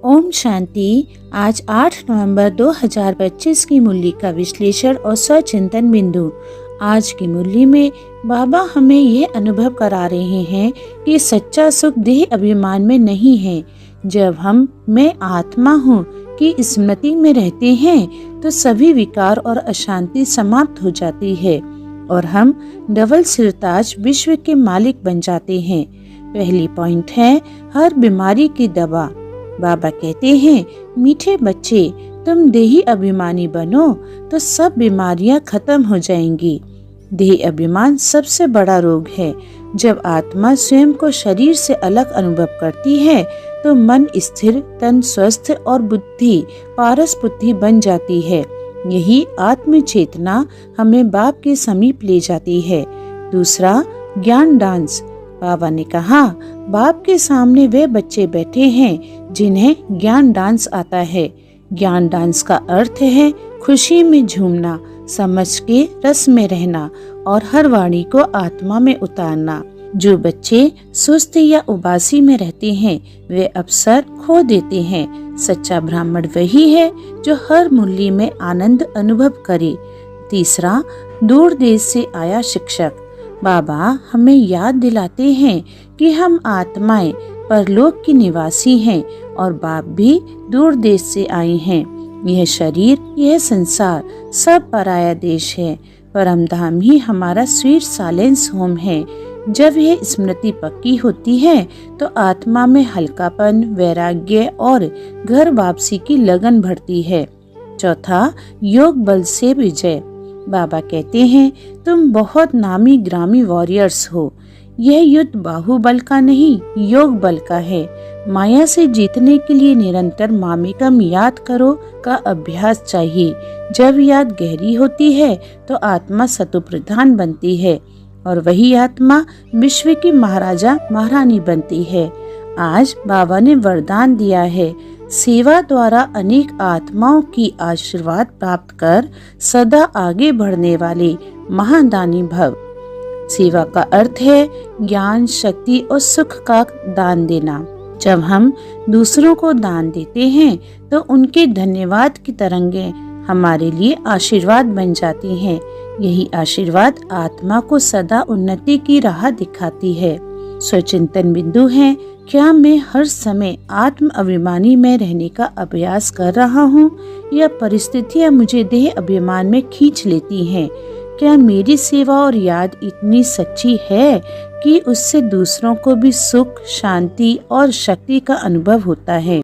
ओम शांति। आज 8 नवंबर 2025 की मुरली का विश्लेषण और स्वचिंतन बिंदु। आज की मुरली में बाबा हमें ये अनुभव करा रहे हैं कि सच्चा सुख देह अभिमान में नहीं है। जब हम मैं आत्मा हूँ की स्मृति में रहते हैं तो सभी विकार और अशांति समाप्त हो जाती है और हम डबल सिरताज विश्व के मालिक बन जाते हैं। पहली पॉइंट है हर बीमारी की दवा। बाबा कहते हैं मीठे बच्चे तुम देही अभिमानी बनो तो सब बीमारियां खत्म हो जाएंगी। देह अभिमान सबसे बड़ा रोग है। जब आत्मा स्वयं को शरीर से अलग अनुभव करती है तो मन स्थिर, तन स्वस्थ और बुद्धि पारस बुद्धि बन जाती है। यही आत्म चेतना हमें बाप के समीप ले जाती है। दूसरा, ज्ञान डांस। बाबा ने कहा बाप के सामने वे बच्चे बैठे हैं जिन्हें ज्ञान डांस आता है। ज्ञान डांस का अर्थ है खुशी में झूमना, समझ के रस में रहना और हर वाणी को आत्मा में उतारना। जो बच्चे सुस्त या उबासी में रहते हैं वे अवसर खो देते हैं। सच्चा ब्राह्मण वही है जो हर मुरली में आनंद अनुभव करे। तीसरा, दूर देश से आया शिक्षक। बाबा हमें याद दिलाते हैं कि हम आत्माएं परलोक की निवासी हैं और बाप भी दूर देश से आए हैं। यह शरीर, यह संसार सब पराया देश है। परम धाम ही हमारा स्वीट साइलेंस होम है। जब यह स्मृति पक्की होती है तो आत्मा में हल्कापन, वैराग्य और घर वापसी की लगन बढ़ती है। चौथा, योग बल से विजय। बाबा कहते हैं तुम बहुत नामी ग्रामी वॉरियर्स हो। यह युद्ध बाहुबल का नहीं, योग बल का है। माया से जीतने के लिए निरंतर मामेकम याद करो का अभ्यास चाहिए। जब याद गहरी होती है तो आत्मा सतोप्रधान बनती है और वही आत्मा विश्व की महाराजा महारानी बनती है। आज बाबा ने वरदान दिया है सेवा द्वारा अनेक आत्माओं की आशीर्वाद प्राप्त कर सदा आगे बढ़ने वाले महादानी भव। सेवा का अर्थ है ज्ञान, शक्ति और सुख का दान देना। जब हम दूसरों को दान देते हैं तो उनके धन्यवाद की तरंगें हमारे लिए आशीर्वाद बन जाती हैं। यही आशीर्वाद आत्मा को सदा उन्नति की राह दिखाती है। स्वचिंतन बिंदु है, क्या मैं हर समय आत्म अभिमानी में रहने का अभ्यास कर रहा हूँ या परिस्थितियाँ मुझे देह अभिमान में खींच लेती हैं? क्या मेरी सेवा और याद इतनी सच्ची है कि उससे दूसरों को भी सुख, शांति और शक्ति का अनुभव होता है?